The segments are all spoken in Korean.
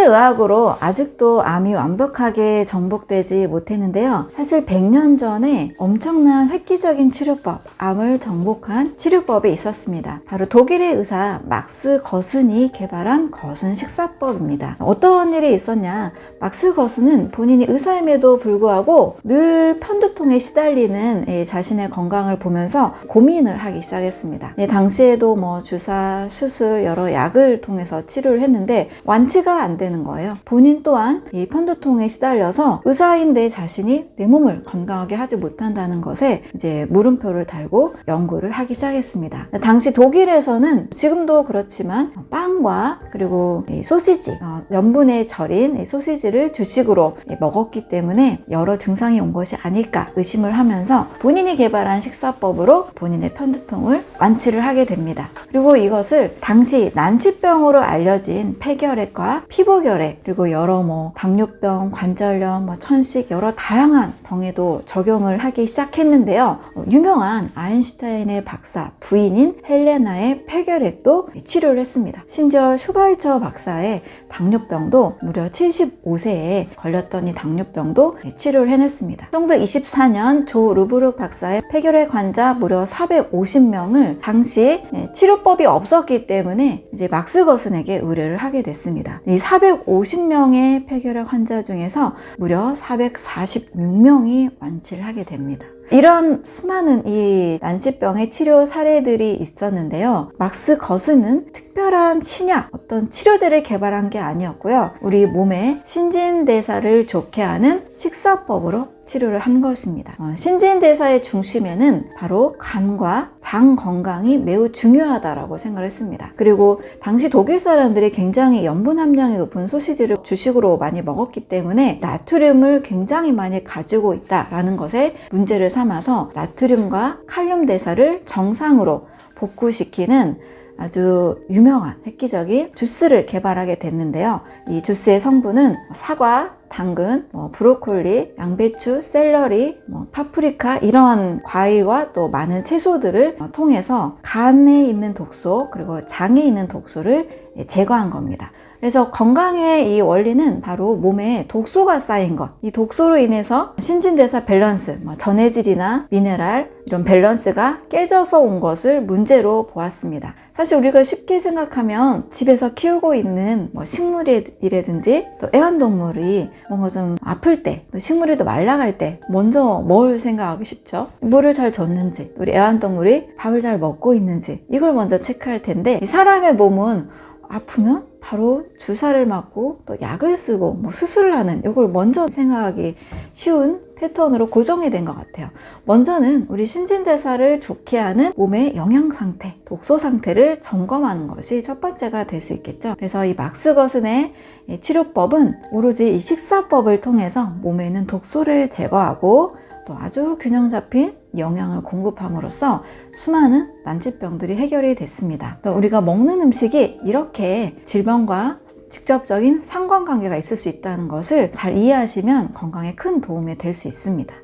의학으로 아직도 암이 완벽하게 정복되지 못했는데요. 사실 100년 전에 엄청난 획기적인 치료법, 암을 정복한 치료법이 있었습니다. 바로 독일의 의사 막스 거슨이 개발한 거슨 식사법입니다. 어떤 일이 있었냐? 막스 거슨은 본인이 의사임에도 불구하고 늘 편두통에 시달리는 자신의 건강을 보면서 고민을 하기 시작했습니다. 당시에도 주사, 수술, 여러 약을 통해서 치료를 했는데 완치가 안 되는 거예요. 본인 또한 이 편두통에 시달려서 의사인 내 자신이 내 몸을 건강하게 하지 못한다는 것에 이제 물음표를 달고 연구를 하기 시작했습니다. 당시 독일에서는 지금도 그렇지만 빵과 그리고 소시지, 염분에 절인 소시지를 주식으로 먹었기 때문에 여러 증상이 온 것이 아닐까 의심을 하면서 본인이 개발한 식사법으로 본인의 편두통을 완치를 하게 됩니다. 그리고 이것을 당시 난치병으로 알려진 폐결핵과 피부결핵, 그리고 여러 당뇨병, 관절염, 천식 여러 다양한 병에도 적용을 하기 시작했는데요. 유명한 아인슈타인의 박사 부인인 헬레나의 폐결핵도 치료를 했습니다. 심지어 슈바이처 박사의 당뇨병도 무려 75세에 걸렸던 이 당뇨병도 치료를 해냈습니다. 1924년 조 루브르 박사의 폐결핵 환자 무려 450명을 당시 치료법이 없었기 때문에 이제 막스 거슨에게 의뢰를 하게 됐습니다. 이 450명의 폐결핵 환자 중에서 무려 446명이 완치를 하게 됩니다. 이런 수많은 이 난치병의 치료 사례들이 있었는데요. 막스 거슨은 특별한 신약, 어떤 치료제를 개발한 게 아니었고요. 우리 몸의 신진대사를 좋게 하는 식사법으로 치료를 한 것입니다. 신진대사의 중심에는 바로 간과 장 건강이 매우 중요하다라고 생각을 했습니다. 그리고 당시 독일 사람들이 굉장히 염분 함량이 높은 소시지를 주식으로 많이 먹었기 때문에 나트륨을 굉장히 많이 가지고 있다라는 것에 문제를 삼아서 나트륨과 칼륨 대사를 정상으로 복구시키는 아주 유명한 획기적인 주스를 개발하게 됐는데요. 이 주스의 성분은 사과, 당근, 브로콜리, 양배추, 샐러리, 파프리카 이런 과일과 또 많은 채소들을 통해서 간에 있는 독소 그리고 장에 있는 독소를 제거한 겁니다. 그래서 건강의 이 원리는 바로 몸에 독소가 쌓인 것, 이 독소로 인해서 신진대사 밸런스, 전해질이나 미네랄 이런 밸런스가 깨져서 온 것을 문제로 보았습니다. 사실 우리가 쉽게 생각하면 집에서 키우고 있는 식물이라든지 또 애완동물이 뭔가 좀 아플 때, 또 식물이 또 말라갈 때 먼저 뭘 생각하기 쉽죠? 물을 잘 줬는지, 우리 애완동물이 밥을 잘 먹고 있는지 이걸 먼저 체크할 텐데, 사람의 몸은 아프면 바로 주사를 맞고 또 약을 쓰고 수술을 하는 이걸 먼저 생각하기 쉬운 패턴으로 고정이 된 것 같아요. 먼저는 우리 신진대사를 좋게 하는 몸의 영양 상태, 독소 상태를 점검하는 것이 첫 번째가 될 수 있겠죠. 그래서 이 막스 거슨의 치료법은 오로지 이 식사법을 통해서 몸에 있는 독소를 제거하고 또 아주 균형 잡힌 영양을 공급함으로써 수많은 난치병들이 해결이 됐습니다. 또 우리가 먹는 음식이 이렇게 질병과 직접적인 상관관계가 있을 수 있다는 것을 잘 이해하시면 건강에 큰 도움이 될 수 있습니다.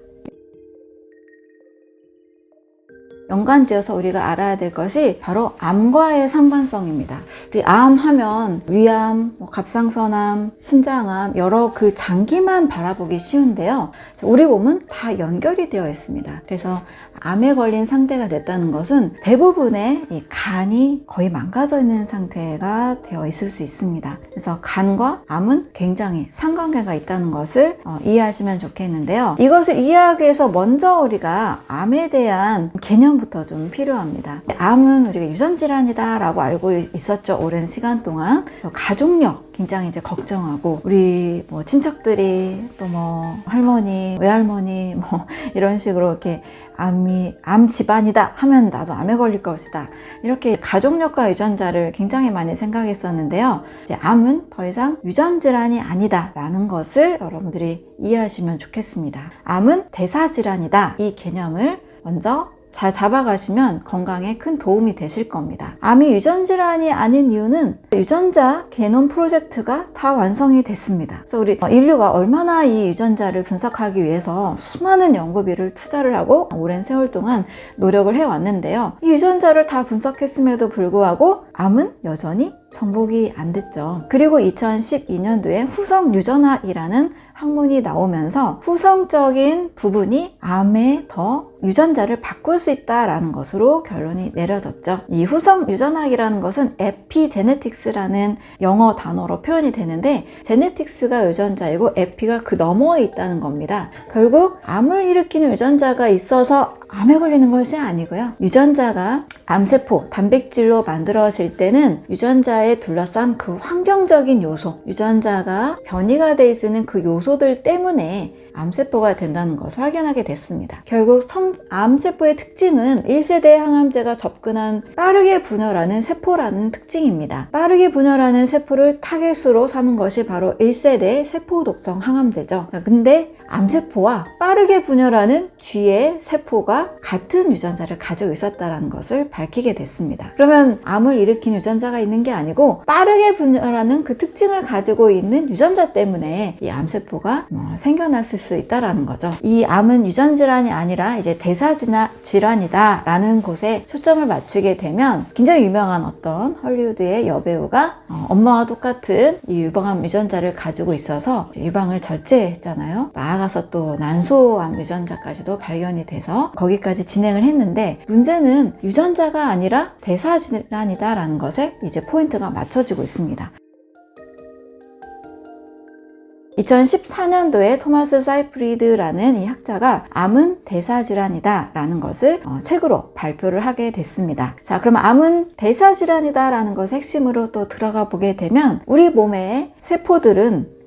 연관지어서 우리가 알아야 될 것이 바로 암과의 상관성입니다. 우리 암 하면 위암, 갑상선암, 신장암 여러 그 장기만 바라보기 쉬운데요. 우리 몸은 다 연결이 되어 있습니다. 그래서 암에 걸린 상태가 됐다는 것은 대부분의 이 간이 거의 망가져 있는 상태가 되어 있을 수 있습니다. 그래서 간과 암은 굉장히 상관계가 있다는 것을 이해하시면 좋겠는데요. 이것을 이해하기 위해서 먼저 우리가 암에 대한 개념부터 좀 필요합니다. 암은 우리가 유전질환이다 라고 알고 있었죠. 오랜 시간 동안. 가족력 굉장히 이제 걱정하고 우리 친척들이 또 할머니, 외할머니 이런 식으로 이렇게 암 집안이다 하면 나도 암에 걸릴 것이다. 이렇게 가족력과 유전자를 굉장히 많이 생각했었는데요. 이제 암은 더 이상 유전질환이 아니다 라는 것을 여러분들이 이해하시면 좋겠습니다. 암은 대사질환이다. 이 개념을 먼저 잘 잡아가시면 건강에 큰 도움이 되실 겁니다. 암이 유전질환이 아닌 이유는 유전자 게놈 프로젝트가 다 완성이 됐습니다. 그래서 우리 인류가 얼마나 이 유전자를 분석하기 위해서 수많은 연구비를 투자를 하고 오랜 세월 동안 노력을 해왔는데요. 이 유전자를 다 분석했음에도 불구하고 암은 여전히 정복이 안 됐죠. 그리고 2012년도에 후성 유전학이라는 학문이 나오면서 후성적인 부분이 암에 더 유전자를 바꿀 수 있다라는 것으로 결론이 내려졌죠. 이 후성 유전학이라는 것은 에피제네틱스라는 영어 단어로 표현이 되는데, 제네틱스가 유전자이고 에피가 그 너머에 있다는 겁니다. 결국 암을 일으키는 유전자가 있어서 암에 걸리는 것이 아니고요. 유전자가 암세포, 단백질로 만들어질 때는 유전자에 둘러싼 그 환경적인 요소, 유전자가 변이가 될 수 있는 그 요소들 때문에 암세포가 된다는 것을 확인하게 됐습니다. 결국 암세포의 특징은 1세대 항암제가 접근한 빠르게 분열하는 세포라는 특징입니다. 빠르게 분열하는 세포를 타겟으로 삼은 것이 바로 1세대 세포독성 항암제죠. 근데 암세포와 빠르게 분열하는 G의 세포가 같은 유전자를 가지고 있었다는 것을 밝히게 됐습니다. 그러면 암을 일으킨 유전자가 있는 게 아니고 빠르게 분열하는 그 특징을 가지고 있는 유전자 때문에 이 암세포가 생겨날 수 있다라는 거죠. 이 암은 유전질환이 아니라 이제 대사질환이다 라는 곳에 초점을 맞추게 되면, 굉장히 유명한 어떤 헐리우드의 여배우가 엄마와 똑같은 이 유방암 유전자를 가지고 있어서 유방을 절제했잖아요. 나아가서 또 난소암 유전자까지도 발견이 돼서 거기까지 진행을 했는데, 문제는 유전자가 아니라 대사질환이다 라는 것에 이제 포인트가 맞춰지고 있습니다. 2014년도에 토마스 사이프리드라는 이 학자가 암은 대사질환이다 라는 것을 책으로 발표를 하게 됐습니다. 자, 그럼 암은 대사질환이다 라는 것의 핵심으로 또 들어가 보게 되면, 우리 몸의 세포들은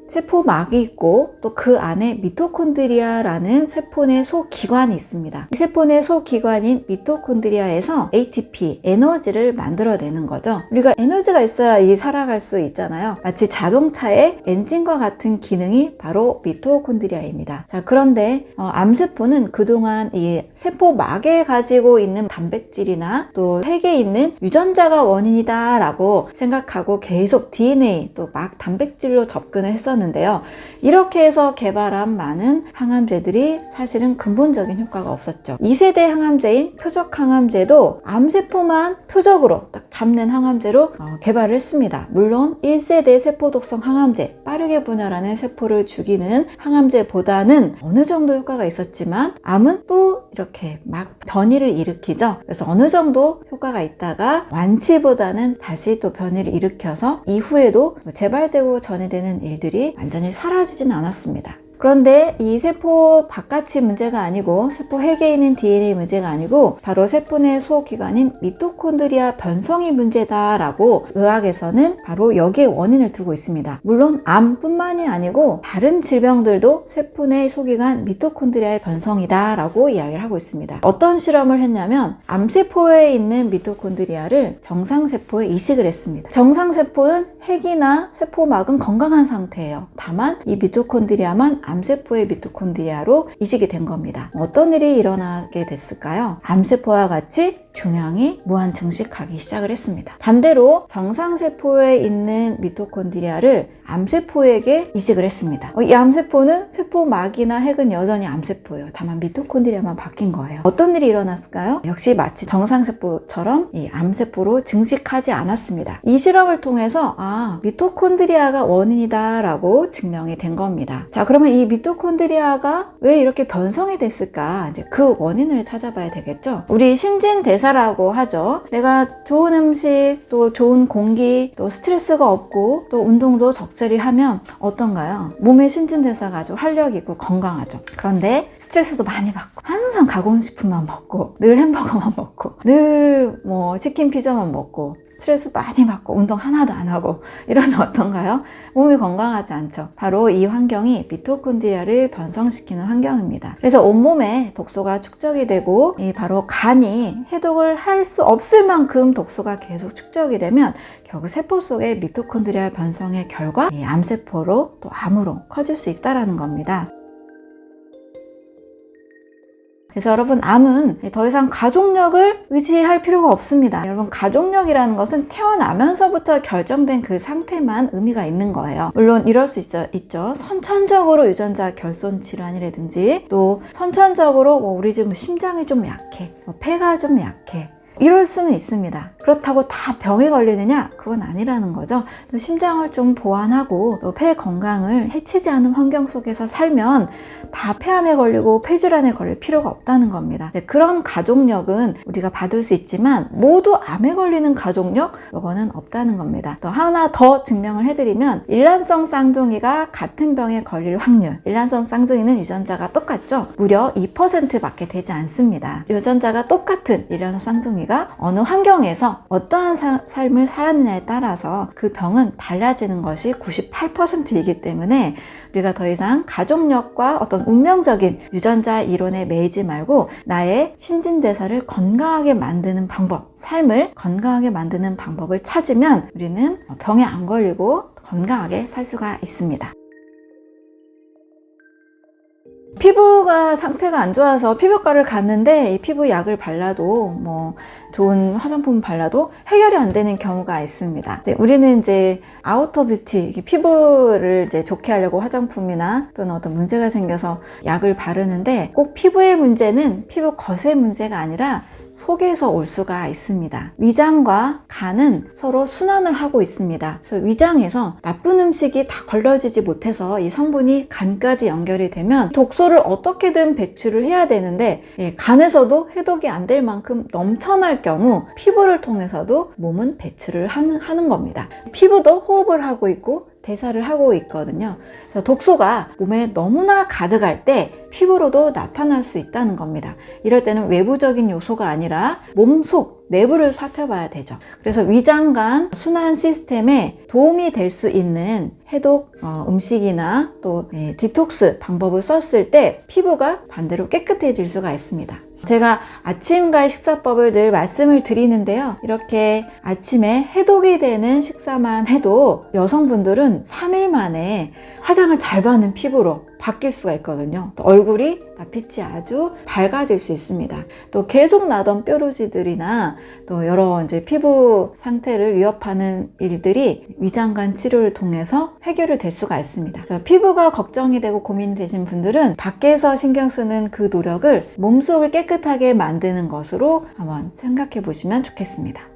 세포막이 있고 또 그 안에 미토콘드리아라는 세포내 소기관이 있습니다. 이 세포내 소기관인 미토콘드리아에서 ATP, 에너지를 만들어내는 거죠. 우리가 에너지가 있어야 살아갈 수 있잖아요. 마치 자동차의 엔진과 같은 기능이 바로 미토콘드리아입니다. 자, 그런데 암세포는 그동안 이 세포막에 가지고 있는 단백질이나 또 핵에 있는 유전자가 원인이다 라고 생각하고 계속 DNA 또 막 단백질로 접근을 했었는데요. 이렇게 해서 개발한 많은 항암제들이 사실은 근본적인 효과가 없었죠. 2세대 항암제인 표적 항암제도 암세포만 표적으로 딱 잡는 항암제로 개발을 했습니다. 물론 1세대 세포독성 항암제, 빠르게 분열하는 세포를 죽이는 항암제보다는 어느 정도 효과가 있었지만, 암은 또 이렇게 막 변이를 일으키죠. 그래서 어느 정도 효과가 있다가 완치보다는 다시 또 변이를 일으켜서 이후에도 재발되고 전이되는 일들이 완전히 사라지진 않았습니다. 그런데 이 세포 바깥이 문제가 아니고 세포 핵에 있는 DNA 문제가 아니고 바로 세포 내 소기관인 미토콘드리아 변성이 문제다라고 의학에서는 바로 여기에 원인을 두고 있습니다. 물론 암뿐만이 아니고 다른 질병들도 세포 내 소기관 미토콘드리아의 변성이다라고 이야기를 하고 있습니다. 어떤 실험을 했냐면, 암세포에 있는 미토콘드리아를 정상세포에 이식을 했습니다. 정상세포는 핵이나 세포막은 건강한 상태예요. 다만 이 미토콘드리아만 암세포의 미토콘드리아로 이식이 된 겁니다. 어떤 일이 일어나게 됐을까요? 암세포와 같이 종양이 무한 증식하기 시작을 했습니다. 반대로 정상세포에 있는 미토콘드리아를 암세포에게 이식을 했습니다. 이 암세포는 세포막이나 핵은 여전히 암세포예요. 다만 미토콘드리아만 바뀐 거예요. 어떤 일이 일어났을까요? 역시 마치 정상세포처럼 이 암세포로 증식하지 않았습니다. 이 실험을 통해서 미토콘드리아가 원인이다 라고 증명이 된 겁니다. 자, 그러면 이 미토콘드리아가 왜 이렇게 변성이 됐을까? 이제 그 원인을 찾아봐야 되겠죠. 우리 신진대사라고 하죠. 내가 좋은 음식, 또 좋은 공기, 또 스트레스가 없고 또 운동도 적절히 하면 어떤가요? 몸의 신진대사가 아주 활력 있고 건강하죠. 그런데 스트레스도 많이 받고 항상 가공식품만 먹고 늘 햄버거만 먹고 늘 치킨 피자만 먹고 스트레스 많이 받고 운동 하나도 안 하고 이러면 어떤가요? 몸이 건강하지 않죠. 바로 이 환경이 미토콘드리아를 변성시키는 환경입니다. 그래서 온몸에 독소가 축적이 되고 바로 간이 해독을 할 수 없을 만큼 독소가 계속 축적이 되면 결국 세포 속의 미토콘드리아 변성의 결과 이 암세포로 또 암으로 커질 수 있다는 겁니다. 그래서 여러분, 암은 더 이상 가족력을 의지할 필요가 없습니다. 여러분, 가족력이라는 것은 태어나면서부터 결정된 그 상태만 의미가 있는 거예요. 물론 이럴 수 있죠. 선천적으로 유전자 결손 질환이라든지 또 선천적으로 우리 집 심장이 좀 약해, 폐가 좀 약해, 이럴 수는 있습니다. 그렇다고 다 병에 걸리느냐? 그건 아니라는 거죠. 또 심장을 좀 보완하고 또 폐 건강을 해치지 않은 환경 속에서 살면 다 폐암에 걸리고 폐질환에 걸릴 필요가 없다는 겁니다. 그런 가족력은 우리가 받을 수 있지만 모두 암에 걸리는 가족력? 이거는 없다는 겁니다. 또 하나 더 증명을 해드리면 일란성 쌍둥이가 같은 병에 걸릴 확률, 일란성 쌍둥이는 유전자가 똑같죠? 무려 2%밖에 되지 않습니다. 유전자가 똑같은 일란성 쌍둥이가 어느 환경에서 어떠한 삶을 살았느냐에 따라서 그 병은 달라지는 것이 98%이기 때문에 우리가 더 이상 가족력과 어떤 운명적인 유전자 이론에 매이지 말고 나의 신진대사를 건강하게 만드는 방법, 삶을 건강하게 만드는 방법을 찾으면 우리는 병에 안 걸리고 건강하게 살 수가 있습니다. 피부가 상태가 안 좋아서 피부과를 갔는데 이 피부 약을 발라도 좋은 화장품 발라도 해결이 안 되는 경우가 있습니다. 우리는 이제 아우터 뷰티, 피부를 이제 좋게 하려고 화장품이나 또는 어떤 문제가 생겨서 약을 바르는데 꼭 피부의 문제는 피부 겉의 문제가 아니라 속에서 올 수가 있습니다. 위장과 간은 서로 순환을 하고 있습니다. 그래서 위장에서 나쁜 음식이 다 걸러지지 못해서 이 성분이 간까지 연결이 되면 독소를 어떻게든 배출을 해야 되는데 간에서도 해독이 안 될 만큼 넘쳐날 경우 피부를 통해서도 몸은 배출을 하는 겁니다. 피부도 호흡을 하고 있고 대사를 하고 있거든요. 그래서 독소가 몸에 너무나 가득할 때 피부로도 나타날 수 있다는 겁니다. 이럴 때는 외부적인 요소가 아니라 몸속 내부를 살펴봐야 되죠. 그래서 위장간 순환 시스템에 도움이 될 수 있는 해독 음식이나 또 디톡스 방법을 썼을 때 피부가 반대로 깨끗해질 수가 있습니다. 제가 아침과의 식사법을 늘 말씀을 드리는데요. 이렇게 아침에 해독이 되는 식사만 해도 여성분들은 3일 만에 화장을 잘 받는 피부로 바뀔 수가 있거든요. 또 얼굴이 빛이 아주 밝아질 수 있습니다. 또 계속 나던 뾰루지들이나 또 여러 이제 피부 상태를 위협하는 일들이 위장관 치료를 통해서 해결이 될 수가 있습니다. 피부가 걱정이 되고 고민이 되신 분들은 밖에서 신경 쓰는 그 노력을 몸속을 깨끗하게 만드는 것으로 한번 생각해 보시면 좋겠습니다.